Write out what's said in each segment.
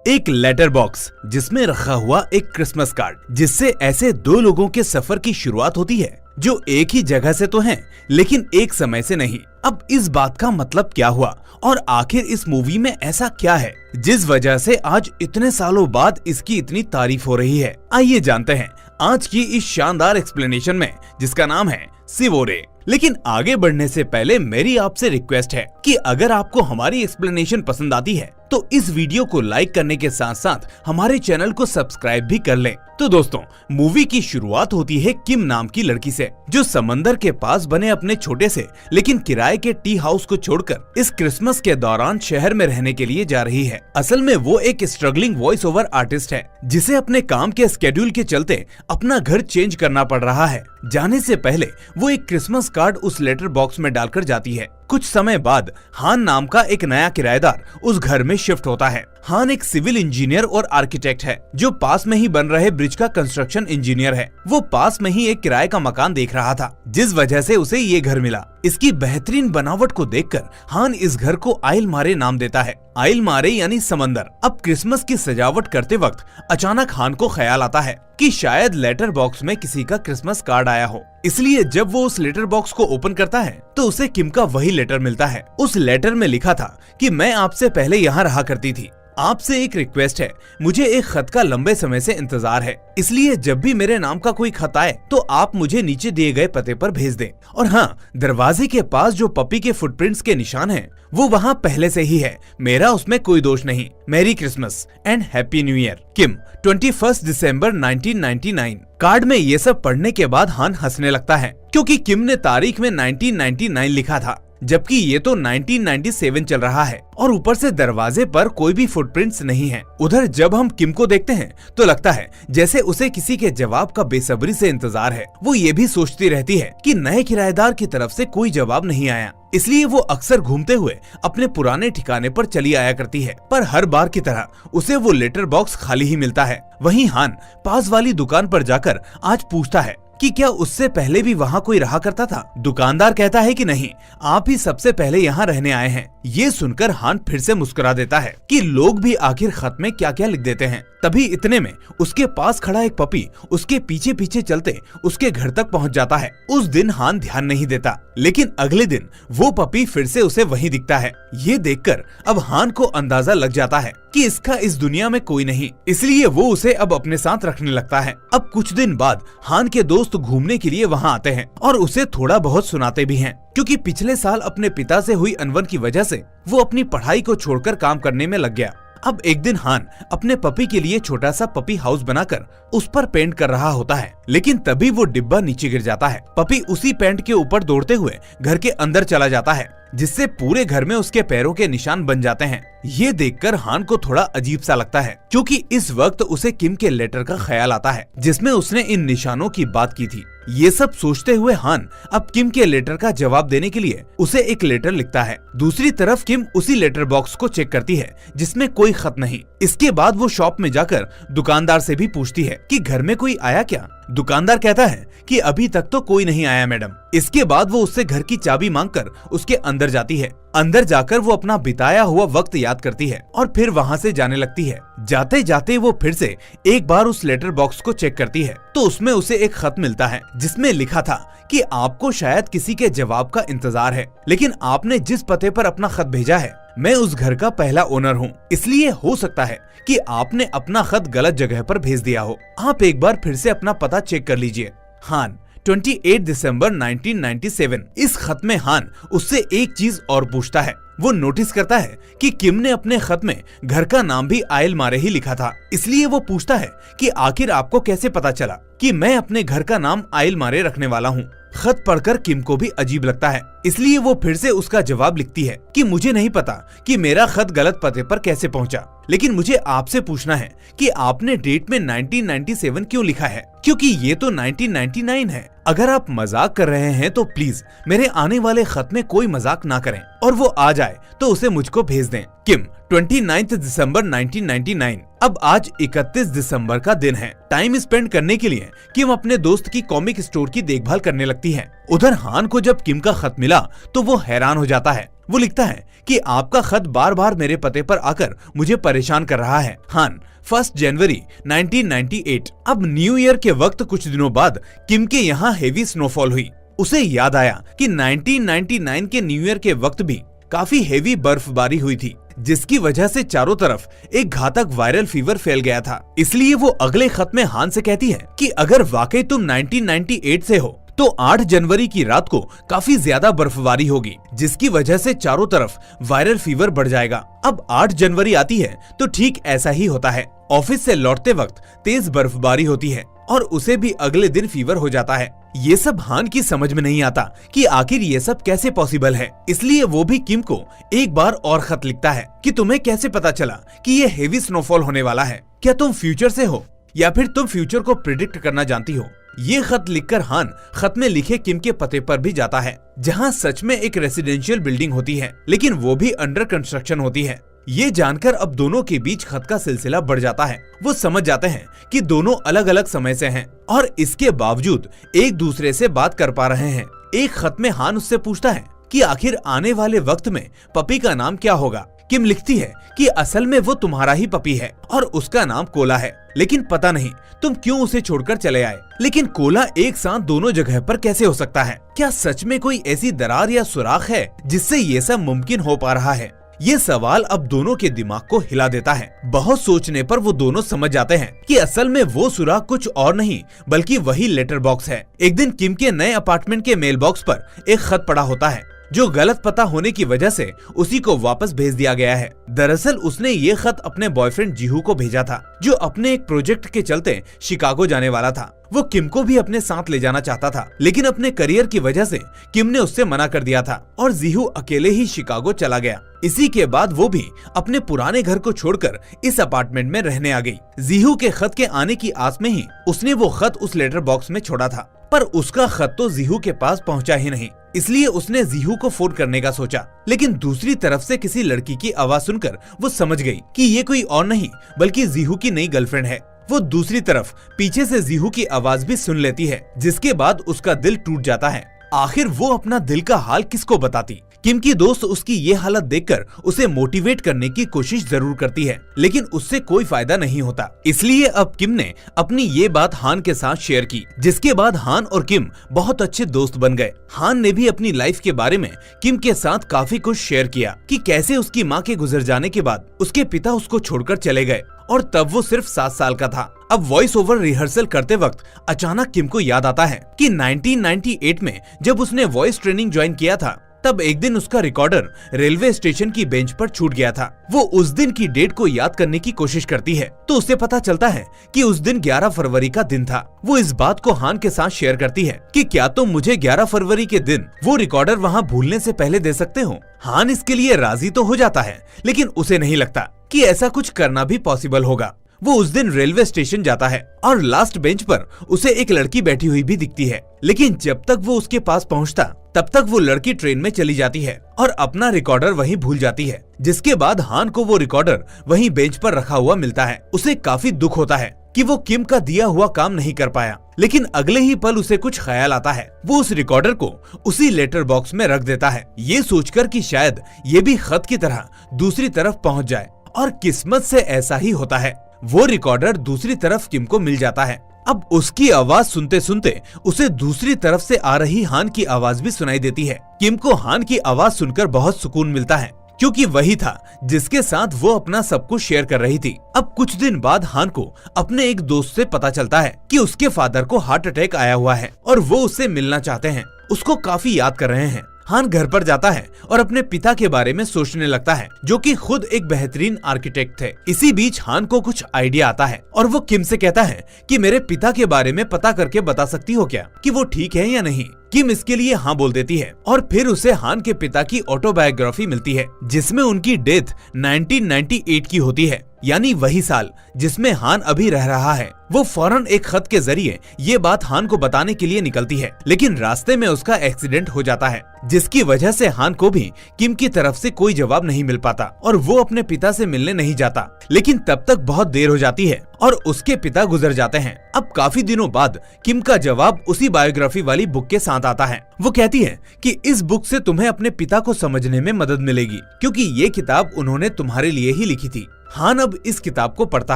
एक letter box जिसमें रखा हुआ एक क्रिसमस कार्ड, जिससे ऐसे दो लोगों के सफर की शुरुआत होती है जो एक ही जगह से तो हैं, लेकिन एक समय से नहीं। अब इस बात का मतलब क्या हुआ और आखिर इस मूवी में ऐसा क्या है जिस वजह से आज इतने सालों बाद इसकी इतनी तारीफ हो रही है। आइए जानते हैं आज की इस शानदार एक्सप्लेनेशन में, जिसका नाम है सिवोरे। लेकिन आगे बढ़ने से पहले मेरी आपसे रिक्वेस्ट है कि अगर आपको हमारी एक्सप्लेनेशन पसंद आती है तो इस वीडियो को लाइक करने के साथ साथ हमारे चैनल को सब्सक्राइब भी कर लें। तो दोस्तों, मूवी की शुरुआत होती है किम नाम की लड़की से, जो समंदर के पास बने अपने छोटे से लेकिन किराए के टी हाउस को छोड़कर इस क्रिसमस के दौरान शहर में रहने के लिए जा रही है। असल में वो एक स्ट्रगलिंग वॉइस ओवर आर्टिस्ट है, जिसे अपने काम के स्केड्यूल के चलते अपना घर चेंज करना पड़ रहा है। जाने से पहले वो एक क्रिसमस कार्ड उस लेटर बॉक्स में डालकर जाती है। कुछ समय बाद हान नाम का एक नया किराएदार उस घर में शिफ्ट होता है। हान एक सिविल इंजीनियर और आर्किटेक्ट है, जो पास में ही बन रहे ब्रिज का कंस्ट्रक्शन इंजीनियर है। वो पास में ही एक किराए का मकान देख रहा था, जिस वजह से उसे ये घर मिला। इसकी बेहतरीन बनावट को देखकर हान इस घर को आइल मारे नाम देता है। आइल मारे यानी समंदर। अब क्रिसमस की सजावट करते वक्त अचानक हान को ख्याल आता है कि शायद लेटर बॉक्स में किसी का क्रिसमस कार्ड आया हो। इसलिए जब वो उस लेटर बॉक्स को ओपन करता है तो उसे किम का वही लेटर मिलता है। उस लेटर में लिखा था कि मैं आपसे पहले यहाँ रहा करती थी, आपसे एक रिक्वेस्ट है, मुझे एक खत का लंबे समय से इंतजार है, इसलिए जब भी मेरे नाम का कोई खत आए तो आप मुझे नीचे दिए गए पते पर भेज दें। और हाँ, दरवाजे के पास जो पपी के फुटप्रिंट्स के निशान हैं, वो वहाँ पहले से ही है, मेरा उसमें कोई दोष नहीं। मेरी Christmas and happy new year, Kim. 21 December 1999। Card में ये सब पढ़ने के बाद हान हंसने लगता है, क्योंकि किम ने तारीख में 1999 लिखा था, जबकि ये तो 1997 चल रहा है और ऊपर से दरवाजे पर कोई भी फुटप्रिंट्स नहीं है। उधर जब हम किम को देखते हैं तो लगता है जैसे उसे किसी के जवाब का बेसब्री से इंतजार है। वो ये भी सोचती रहती है कि नए किराएदार की तरफ से कोई जवाब नहीं आया, इसलिए वो अक्सर घूमते हुए अपने पुराने ठिकाने पर चली आया करती है। पर हर बार की तरह उसे वो लेटर बॉक्स खाली ही मिलता है। वहीं हान पास वाली दुकान पर जाकर आज पूछता है कि क्या उससे पहले भी वहाँ कोई रहा करता था। दुकानदार कहता है कि नहीं, आप ही सबसे पहले यहाँ रहने आए हैं। ये सुनकर हान फिर से मुस्कुरा देता है कि लोग भी आखिर खत में क्या क्या लिख देते हैं। तभी इतने में उसके पास खड़ा एक पपी उसके पीछे पीछे चलते उसके घर तक पहुँच जाता है। उस दिन हान ध्यान नहीं देता, लेकिन अगले दिन वो पपी फिर से उसे वहीं दिखता है। ये देखकर अब हान को अंदाजा लग जाता है कि इसका इस दुनिया में कोई नहीं, इसलिए वो उसे अब अपने साथ रखने लगता है। अब कुछ दिन बाद हान के दोस्त घूमने के लिए वहाँ आते हैं और उसे थोड़ा बहुत सुनाते भी हैं, क्योंकि पिछले साल अपने पिता से हुई अनबन की वजह से वो अपनी पढ़ाई को छोड़कर काम करने में लग गया। अब एक दिन हान अपने पपी के लिए छोटा सा पपी हाउस बनाकर उस पर पेंट कर रहा होता है, लेकिन तभी वो डिब्बा नीचे गिर जाता है। पपी उसी पेंट के ऊपर दौड़ते हुए घर के अंदर चला जाता है, जिससे पूरे घर में उसके पैरों के निशान बन जाते हैं। ये देखकर हान को थोड़ा अजीब सा लगता है, क्योंकि इस वक्त उसे किम के लेटर का ख्याल आता है, जिसमें उसने इन निशानों की बात की थी। ये सब सोचते हुए हान अब किम के लेटर का जवाब देने के लिए उसे एक लेटर लिखता है। दूसरी तरफ किम उसी लेटर बॉक्स को चेक करती है, जिसमें कोई खत नहीं। इसके बाद वो शॉप में जाकर दुकानदार से भी पूछती है कि घर में कोई आया क्या। दुकानदार कहता है कि अभी तक तो कोई नहीं आया मैडम। इसके बाद वो उससे घर की चाबी मांगकर उसके अंदर जाती है। अंदर जाकर वो अपना बिताया हुआ वक्त याद करती है और फिर वहाँ से जाने लगती है। जाते जाते वो फिर से एक बार उस लेटर बॉक्स को चेक करती है तो उसमें उसे एक खत मिलता है, जिसमें लिखा था कि आपको शायद किसी के जवाब का इंतजार है, लेकिन आपने जिस पते पर अपना खत भेजा है, मैं उस घर का पहला ओनर हूँ, इसलिए हो सकता है कि आपने अपना खत गलत जगह पर भेज दिया हो। आप एक बार फिर से अपना पता चेक कर लीजिए। हान। 28 दिसंबर 1997। इस खत में हान उससे एक चीज और पूछता है। वो नोटिस करता है कि किम ने अपने खत में घर का नाम भी आइल मारे ही लिखा था, इसलिए वो पूछता है कि आखिर आपको कैसे पता चला कि मैं अपने घर का नाम आइल मारे रखने वाला हूँ। खत पढ़कर किम को भी अजीब लगता है, इसलिए वो फिर से उसका जवाब लिखती है कि मुझे नहीं पता कि मेरा खत गलत पते पर कैसे पहुंचा, लेकिन मुझे आपसे पूछना है कि आपने डेट में 1997 क्यों लिखा है, क्योंकि ये तो 1999 है। अगर आप मजाक कर रहे हैं तो प्लीज मेरे आने वाले खत में कोई मजाक ना करें और वो आ जाए तो उसे मुझको भेज दें। किम। 29 दिसंबर 1999। अब आज 31 दिसंबर का दिन है। टाइम स्पेंड करने के लिए किम अपने दोस्त की कॉमिक स्टोर की देखभाल करने लगती है। उधर हान को जब किम का खत मिला तो वो हैरान हो जाता है वो लिखता है कि आपका खत बार बार मेरे पते पर आकर मुझे परेशान कर रहा है। हान, 1 जनवरी 1998। अब न्यू ईयर के वक्त कुछ दिनों बाद किम के यहाँ हेवी स्नोफॉल हुई। उसे याद आया कि 1999 के न्यू ईयर के वक्त भी काफी हेवी बर्फबारी हुई थी, जिसकी वजह से चारों तरफ एक घातक वायरल फीवर फैल गया था। इसलिए वो अगले खत में हान से कहती है कि अगर वाकई तुम 1998 से हो तो 8 जनवरी की रात को काफी ज्यादा बर्फबारी होगी, जिसकी वजह से चारों तरफ वायरल फीवर बढ़ जाएगा। अब 8 जनवरी आती है तो ठीक ऐसा ही होता है। ऑफिस से लौटते वक्त तेज बर्फबारी होती है और उसे भी अगले दिन फीवर हो जाता है। ये सब हान की समझ में नहीं आता कि आखिर ये सब कैसे पॉसिबल है। इसलिए वो भी किम को एक बार और खत लिखता है कि तुम्हें कैसे पता चला कि ये हेवी स्नोफॉल होने वाला है? क्या तुम फ्यूचर से हो या फिर तुम फ्यूचर को प्रिडिक्ट करना जानती हो? ये खत लिखकर हान खत में लिखे किम के पते पर भी जाता है, जहाँ सच में एक रेसिडेंशियल बिल्डिंग होती है, लेकिन वो भी अंडर कंस्ट्रक्शन होती है। ये जानकर अब दोनों के बीच खत का सिलसिला बढ़ जाता है। वो समझ जाते हैं कि दोनों अलग अलग समय से हैं और इसके बावजूद एक दूसरे से बात कर पा रहे हैं। एक खत में हान उससे पूछता है कि आखिर आने वाले वक्त में पपी का नाम क्या होगा। किम लिखती है कि असल में वो तुम्हारा ही पपी है और उसका नाम कोला है, लेकिन पता नहीं तुम क्यों उसे छोड़कर चले आए। लेकिन कोला एक साथ दोनों जगह पर कैसे हो सकता है? क्या सच में कोई ऐसी दरार या सुराख है जिससे ये सब मुमकिन हो पा रहा है? ये सवाल अब दोनों के दिमाग को हिला देता है। बहुत सोचने पर वो दोनों समझ जाते हैं कि असल में वो सुराग कुछ और नहीं बल्कि वही लेटर बॉक्स है। एक दिन किम के नए अपार्टमेंट के मेल बॉक्स पर एक खत पड़ा होता है जो गलत पता होने की वजह से उसी को वापस भेज दिया गया है। दरअसल उसने ये खत अपने बॉयफ्रेंड जीहू को भेजा था, जो अपने एक प्रोजेक्ट के चलते शिकागो जाने वाला था। वो किम को भी अपने साथ ले जाना चाहता था, लेकिन अपने करियर की वजह से किम ने उससे मना कर दिया था और जीहू अकेले ही शिकागो चला गया। इसी के बाद वो भी अपने पुराने घर को छोड़कर इस अपार्टमेंट में रहने आ गई। जीहू के खत के आने की आस में ही उसने वो खत उस लेटर बॉक्स में छोड़ा था, पर उसका खत तो जीहू के पास पहुंचा ही नहीं। इसलिए उसने जीहू को फोन करने का सोचा, लेकिन दूसरी तरफ से किसी लड़की की आवाज सुनकर वो समझ गई कि ये कोई और नहीं बल्कि जीहू की नई गर्लफ्रेंड है। वो दूसरी तरफ पीछे से जीहू की आवाज भी सुन लेती है, जिसके बाद उसका दिल टूट जाता है। आखिर वो अपना दिल का हाल किसको बताती? किम की दोस्त उसकी ये हालत देखकर उसे मोटिवेट करने की कोशिश जरूर करती है, लेकिन उससे कोई फायदा नहीं होता। इसलिए अब किम ने अपनी ये बात हान के साथ शेयर की, जिसके बाद हान और किम बहुत अच्छे दोस्त बन गए। हान ने भी अपनी लाइफ के बारे में किम के साथ काफी कुछ शेयर किया कि कैसे उसकी माँ के गुजर जाने के बाद उसके पिता उसको छोड़कर चले गए और तब वो सिर्फ 7 साल का था। अब वॉइस ओवर रिहर्सल करते वक्त अचानक किम को याद आता है कि 1998 में जब उसने वॉइस ट्रेनिंग ज्वाइन किया था, तब एक दिन उसका रिकॉर्डर रेलवे स्टेशन की बेंच पर छूट गया था। वो उस दिन की डेट को याद करने की कोशिश करती है तो उसे पता चलता है कि उस दिन 11 फरवरी का दिन था। वो इस बात को हान के साथ शेयर करती है कि क्या तुम मुझे 11 फरवरी के दिन वो रिकॉर्डर वहाँ भूलने से पहले दे सकते हो? हान इसके लिए राजी तो हो जाता है, लेकिन उसे नहीं लगता कि ऐसा कुछ करना भी पॉसिबल होगा। वो उस दिन रेलवे स्टेशन जाता है और लास्ट बेंच पर उसे एक लड़की बैठी हुई भी दिखती है, लेकिन जब तक वो उसके पास पहुंचता तब तक वो लड़की ट्रेन में चली जाती है और अपना रिकॉर्डर वहीं भूल जाती है। जिसके बाद हान को वो रिकॉर्डर वहीं बेंच पर रखा हुआ मिलता है। उसे काफी दुख होता है कि वो किम का दिया हुआ काम नहीं कर पाया, लेकिन अगले ही पल उसे कुछ ख्याल आता है। वो उस रिकॉर्डर को उसी लेटर बॉक्स में रख देता है, ये सोचकर कि शायद ये भी खत की तरह दूसरी तरफ पहुंच जाए। और किस्मत से ऐसा ही होता है। वो रिकॉर्डर दूसरी तरफ किम को मिल जाता है। अब उसकी आवाज सुनते सुनते उसे दूसरी तरफ से आ रही हान की आवाज भी सुनाई देती है। किम को हान की आवाज सुनकर बहुत सुकून मिलता है, क्योंकि वही था जिसके साथ वो अपना सब कुछ शेयर कर रही थी। अब कुछ दिन बाद हान को अपने एक दोस्त से पता चलता है कि उसके फादर को हार्ट अटैक आया हुआ है और वो उससे मिलना चाहते हैं, उसको काफी याद कर रहे हैं। हान घर पर जाता है और अपने पिता के बारे में सोचने लगता है, जो कि खुद एक बेहतरीन आर्किटेक्ट थे। इसी बीच हान को कुछ आइडिया आता है और वो किम से कहता है कि मेरे पिता के बारे में पता करके बता सकती हो क्या कि वो ठीक है या नहीं। किम इसके लिए हाँ बोल देती है और फिर उसे हान के पिता की ऑटोबायोग्राफी मिलती है, जिसमें उनकी डेथ 1998 की होती है, यानी वही साल जिसमें हान अभी रह रहा है। वो फौरन एक खत के जरिए ये बात हान को बताने के लिए निकलती है, लेकिन रास्ते में उसका एक्सीडेंट हो जाता है, जिसकी वजह से हान को भी किम की तरफ से कोई जवाब नहीं मिल पाता और वो अपने पिता से मिलने नहीं जाता। लेकिन तब तक बहुत देर हो जाती है और उसके पिता गुजर जाते हैं। अब काफी दिनों बाद किम का जवाब उसी बायोग्राफी वाली बुक के साथ आता है। वो कहती है कि इस बुक से तुम्हें अपने पिता को समझने में मदद मिलेगी, क्योंकि ये किताब उन्होंने तुम्हारे लिए ही लिखी थी। हान अब इस किताब को पढ़ता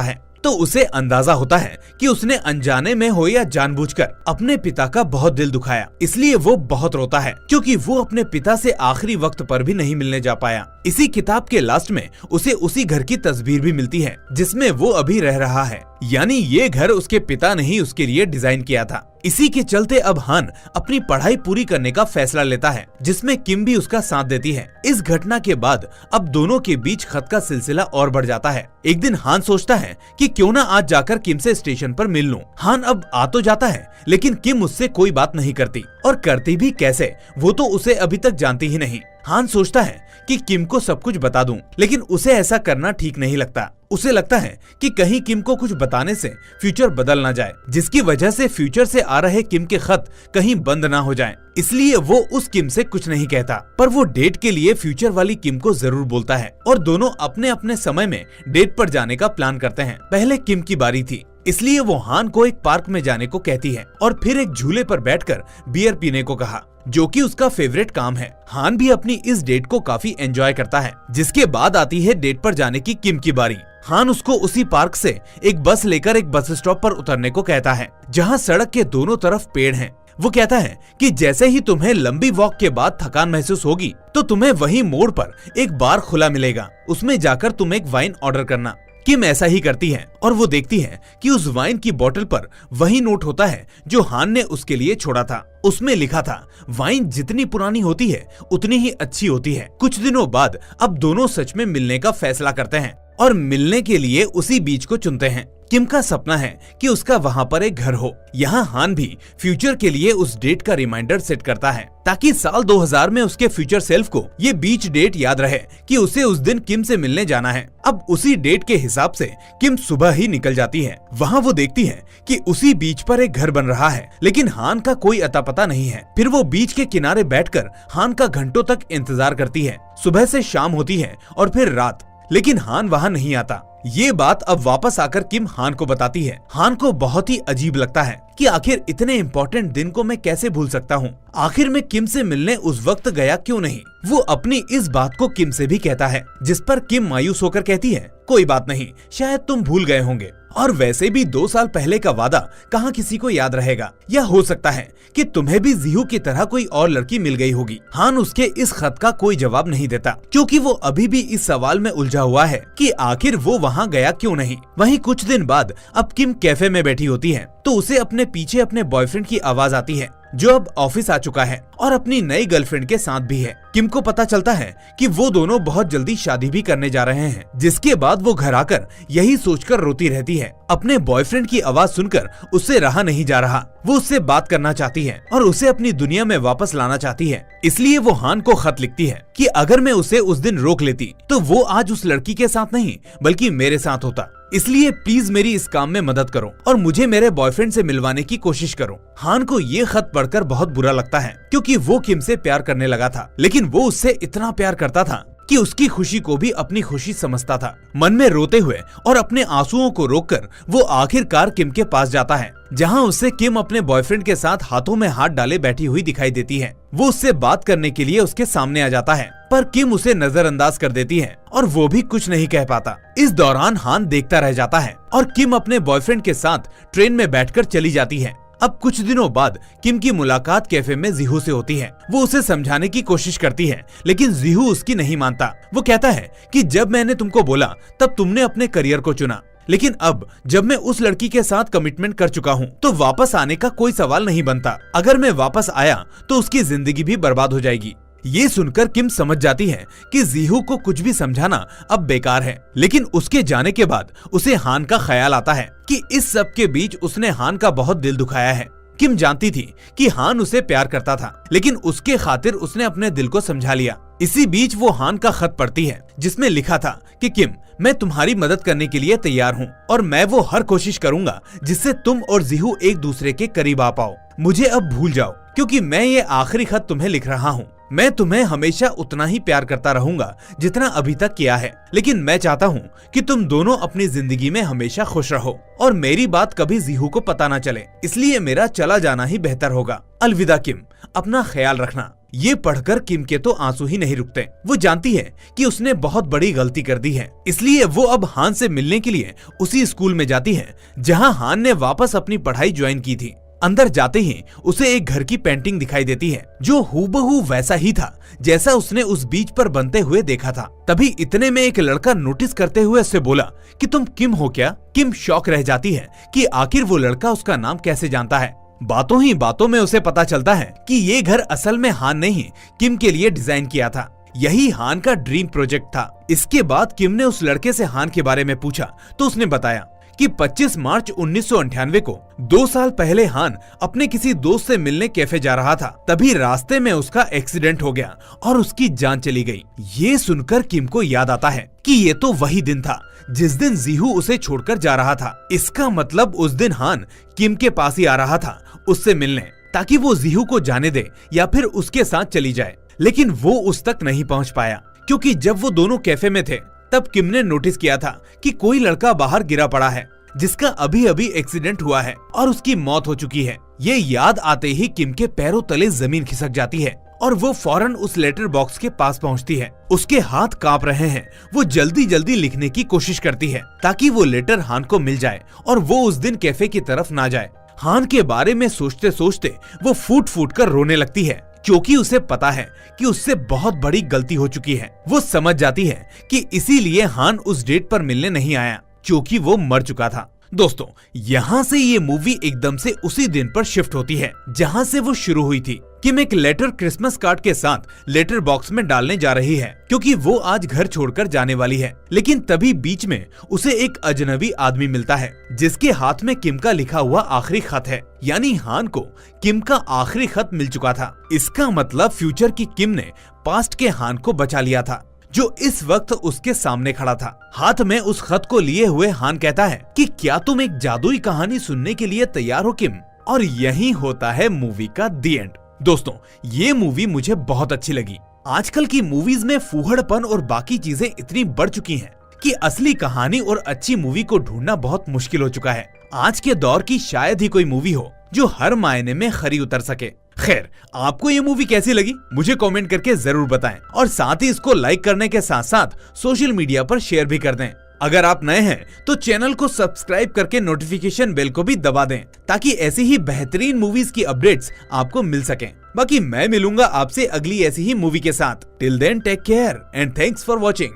है तो उसे अंदाजा होता है कि उसने अनजाने में हो या जानबूझकर अपने पिता का बहुत दिल दुखाया। इसलिए वो बहुत रोता है, क्योंकि वो अपने पिता से आखिरी वक्त पर भी नहीं मिलने जा पाया। इसी किताब के लास्ट में उसे उसी घर की तस्वीर भी मिलती है जिसमें वो अभी रह रहा है, यानी ये घर उसके पिता ने ही उसके लिए डिजाइन किया था। इसी के चलते अब हान अपनी पढ़ाई पूरी करने का फैसला लेता है, जिसमें किम भी उसका साथ देती है। इस घटना के बाद अब दोनों के बीच खत का सिलसिला और बढ़ जाता है। एक दिन हान सोचता है कि क्यों ना आज जाकर किम से स्टेशन पर मिल लूं। हान अब आ तो जाता है, लेकिन किम उससे कोई बात नहीं करती, और करती भी कैसे, वो तो उसे अभी तक जानती ही नहीं। हान सोचता है कि किम को सब कुछ बता दूं, लेकिन उसे ऐसा करना ठीक नहीं लगता। उसे लगता है कि कहीं किम को कुछ बताने से फ्यूचर बदल ना जाए, जिसकी वजह से फ्यूचर से आ रहे किम के खत कहीं बंद ना हो जाएं। इसलिए वो उस किम से कुछ नहीं कहता, पर वो डेट के लिए फ्यूचर वाली किम को जरूर बोलता है और दोनों अपने अपने समय में डेट पर जाने का प्लान करते हैं। पहले किम की बारी थी, इसलिए वो हान को एक पार्क में जाने को कहती है और फिर एक झूले पर बैठकर बियर पीने को कहा, जो कि उसका फेवरेट काम है। हान भी अपनी इस डेट को काफी एंजॉय करता है। जिसके बाद आती है डेट पर जाने की किम की बारी। हान उसको उसी पार्क से एक बस लेकर एक बस स्टॉप पर उतरने को कहता है, जहाँ सड़क के दोनों तरफ पेड़ हैं। वो कहता है कि जैसे ही तुम्हें लंबी वॉक के बाद थकान महसूस होगी तो तुम्हें वही मोड़ पर एक बार खुला मिलेगा, उसमें जाकर तुम एक वाइन ऑर्डर करना। किम ऐसा ही करती है और वो देखती है कि उस वाइन की बोतल पर वही नोट होता है जो हान ने उसके लिए छोड़ा था। उसमें लिखा था, वाइन जितनी पुरानी होती है उतनी ही अच्छी होती है। कुछ दिनों बाद अब दोनों सच में मिलने का फैसला करते हैं और मिलने के लिए उसी बीच को चुनते हैं। किम का सपना है कि उसका वहाँ पर एक घर हो। यहाँ हान भी फ्यूचर के लिए उस डेट का रिमाइंडर सेट करता है, ताकि साल 2000 में उसके फ्यूचर सेल्फ को ये बीच डेट याद रहे कि उसे उस दिन किम से मिलने जाना है। अब उसी डेट के हिसाब से किम सुबह ही निकल जाती है। वहाँ वो देखती है कि उसी बीच पर एक घर बन रहा है, लेकिन हान का कोई अता पता नहीं है। फिर वो बीच के किनारे बैठकर हान का घंटों तक इंतजार करती है। सुबह से शाम होती है और फिर रात, लेकिन हान वहाँ नहीं आता। ये बात अब वापस आकर किम हान को बताती है। हान को बहुत ही अजीब लगता है कि आखिर इतने इम्पोर्टेंट दिन को मैं कैसे भूल सकता हूँ। आखिर मैं किम से मिलने उस वक्त गया क्यों नहीं। वो अपनी इस बात को किम से भी कहता है, जिस पर किम मायूस होकर कहती है, कोई बात नहीं, शायद तुम भूल गए होंगे, और वैसे भी 2 साल पहले का वादा कहाँ किसी को याद रहेगा। या हो सकता है कि तुम्हें भी जीहू की तरह कोई और लड़की मिल गई होगी। हान उसके इस खत का कोई जवाब नहीं देता, क्योंकि वो अभी भी इस सवाल में उलझा हुआ है कि आखिर वो वहाँ गया क्यों नहीं। वहीं कुछ दिन बाद अब किम कैफे में बैठी होती है तो उसे अपने पीछे अपने बॉयफ्रेंड की आवाज आती है, जो अब ऑफिस आ चुका है और अपनी नई गर्लफ्रेंड के साथ भी है। किम को पता चलता है कि वो दोनों बहुत जल्दी शादी भी करने जा रहे हैं। जिसके बाद वो घर आकर यही सोचकर रोती रहती है। अपने बॉयफ्रेंड की आवाज सुनकर उससे रहा नहीं जा रहा। वो उससे बात करना चाहती है और उसे अपनी दुनिया में वापस लाना चाहती है। इसलिए वो हान को खत लिखती है कि अगर मैं उसे उस दिन रोक लेती तो वो आज उस लड़की के साथ नहीं बल्कि मेरे साथ होता। इसलिए प्लीज मेरी इस काम में मदद करो और मुझे मेरे बॉयफ्रेंड से मिलवाने की कोशिश करो। हान को ये खत पढ़कर बहुत बुरा लगता है, क्योंकि वो किम से प्यार करने लगा था, लेकिन वो उससे इतना प्यार करता था कि उसकी खुशी को भी अपनी खुशी समझता था। मन में रोते हुए और अपने आंसुओं को रोककर वो आखिरकार किम के पास जाता है, जहां उसे किम अपने बॉयफ्रेंड के साथ हाथों में हाथ डाले बैठी हुई दिखाई देती है। वो उससे बात करने के लिए उसके सामने आ जाता है, पर किम उसे नजरअंदाज कर देती है और वो भी कुछ नहीं कह पाता। इस दौरान हान देखता रह जाता है और किम अपने बॉयफ्रेंड के साथ ट्रेन में बैठकर चली जाती है। अब कुछ दिनों बाद किम की मुलाकात कैफे में जीहू से होती है। वो उसे समझाने की कोशिश करती है, लेकिन जीहू उसकी नहीं मानता। वो कहता है कि जब मैंने तुमको बोला तब तुमने अपने करियर को चुना, लेकिन अब जब मैं उस लड़की के साथ कमिटमेंट कर चुका हूँ तो वापस आने का कोई सवाल नहीं बनता। अगर मैं वापस आया तो उसकी जिंदगी भी बर्बाद हो जाएगी। ये सुनकर किम समझ जाती है कि जीहू को कुछ भी समझाना अब बेकार है, लेकिन उसके जाने के बाद उसे हान का ख्याल आता है कि इस सब के बीच उसने हान का बहुत दिल दुखाया है। किम जानती थी कि हान उसे प्यार करता था, लेकिन उसके खातिर उसने अपने दिल को समझा लिया। इसी बीच वो हान का खत पढ़ती है जिसमें लिखा था कि किम, मैं तुम्हारी मदद करने के लिए तैयार हूँ और मैं वो हर कोशिश करूंगा जिससे तुम और जीहू एक दूसरे के करीब आ पाओ। मुझे अब भूल जाओ क्योंकि मैं ये आखिरी खत तुम्हें लिख रहा हूँ। मैं तुम्हें हमेशा उतना ही प्यार करता रहूंगा जितना अभी तक किया है, लेकिन मैं चाहता हूँ कि तुम दोनों अपनी जिंदगी में हमेशा खुश रहो और मेरी बात कभी जीहू को पता ना चले, इसलिए मेरा चला जाना ही बेहतर होगा। अलविदा किम, अपना ख्याल रखना। ये पढ़कर किम के तो आंसू ही नहीं रुकते। वो जानती है कि उसने बहुत बड़ी गलती कर दी है, इसलिए वो अब हान से मिलने के लिए उसी स्कूल में जाती है जहाँ हान ने वापस अपनी पढ़ाई ज्वाइन की थी। अंदर जाते ही उसे एक घर की पेंटिंग दिखाई देती है जो हूबहू वैसा ही था जैसा उसने उस बीच पर बनते हुए देखा था। तभी इतने में एक लड़का नोटिस करते हुए उससे बोला कि तुम किम हो क्या? किम शॉक रह जाती है कि आखिर वो लड़का उसका नाम कैसे जानता है। बातों ही बातों में उसे पता चलता है कि ये घर असल में हान ने ही किम के लिए डिजाइन किया था। यही हान का ड्रीम प्रोजेक्ट था। इसके बाद किम ने उस लड़के से हान के बारे में पूछा तो उसने बताया कि 25 मार्च 1998 को 2 साल पहले हान अपने किसी दोस्त से मिलने कैफे जा रहा था। तभी रास्ते में उसका एक्सीडेंट हो गया और उसकी जान चली गई। ये सुनकर किम को याद आता है कि ये तो वही दिन था जिस दिन जीहू उसे छोड़कर जा रहा था। इसका मतलब उस दिन हान किम के पास ही आ रहा था उससे मिलने, ताकि वो जीहू को जाने दे या फिर उसके साथ चली जाए। लेकिन वो उस तक नहीं पहुंच पाया क्योंकि जब वो दोनों कैफे में थे तब किम ने नोटिस किया था कि कोई लड़का बाहर गिरा पड़ा है जिसका अभी अभी एक्सीडेंट हुआ है और उसकी मौत हो चुकी है। ये याद आते ही किम के पैरों तले जमीन खिसक जाती है और वो फौरन उस लेटर बॉक्स के पास पहुंचती है। उसके हाथ कांप रहे हैं। वो जल्दी जल्दी लिखने की कोशिश करती है ताकि वो लेटर हान को मिल जाए और वो उस दिन कैफे की तरफ ना जाए। हान के बारे में सोचते सोचते वो फूट फूट कर रोने लगती है क्योंकि उसे पता है कि उससे बहुत बड़ी गलती हो चुकी है। वो समझ जाती है कि इसीलिए हान उस डेट पर मिलने नहीं आया क्योंकि वो मर चुका था। दोस्तों, यहाँ से ये मूवी एकदम से उसी दिन पर शिफ्ट होती है जहाँ से वो शुरू हुई थी। किम एक लेटर क्रिसमस कार्ड के साथ लेटर बॉक्स में डालने जा रही है क्योंकि वो आज घर छोड़कर जाने वाली है। लेकिन तभी बीच में उसे एक अजनबी आदमी मिलता है जिसके हाथ में किम का लिखा हुआ आखिरी खत है। यानी हान को किम का आखिरी खत मिल चुका था। इसका मतलब फ्यूचर की किम ने पास्ट के हान को बचा लिया था जो इस वक्त उसके सामने खड़ा था। हाथ में उस खत को लिए हुए हान कहता है कि क्या तुम एक जादुई कहानी सुनने के लिए तैयार हो किम? और यही होता है मूवी का दी एंड। दोस्तों, ये मूवी मुझे बहुत अच्छी लगी। आजकल की मूवीज में फूहड़पन और बाकी चीजें इतनी बढ़ चुकी हैं कि असली कहानी और अच्छी मूवी को ढूंढना बहुत मुश्किल हो चुका है। आज के दौर की शायद ही कोई मूवी हो जो हर मायने में खरी उतर सके। खैर, आपको ये मूवी कैसी लगी मुझे कमेंट करके जरूर बताएं और साथ ही इसको लाइक करने के साथ साथ सोशल मीडिया पर शेयर भी कर दें। अगर आप नए हैं तो चैनल को सब्सक्राइब करके नोटिफिकेशन बेल को भी दबा दें ताकि ऐसी ही बेहतरीन मूवीज की अपडेट्स आपको मिल सकें। बाकी मैं मिलूंगा आपसे अगली ऐसी ही मूवी के साथ। Till then take care and thanks for watching.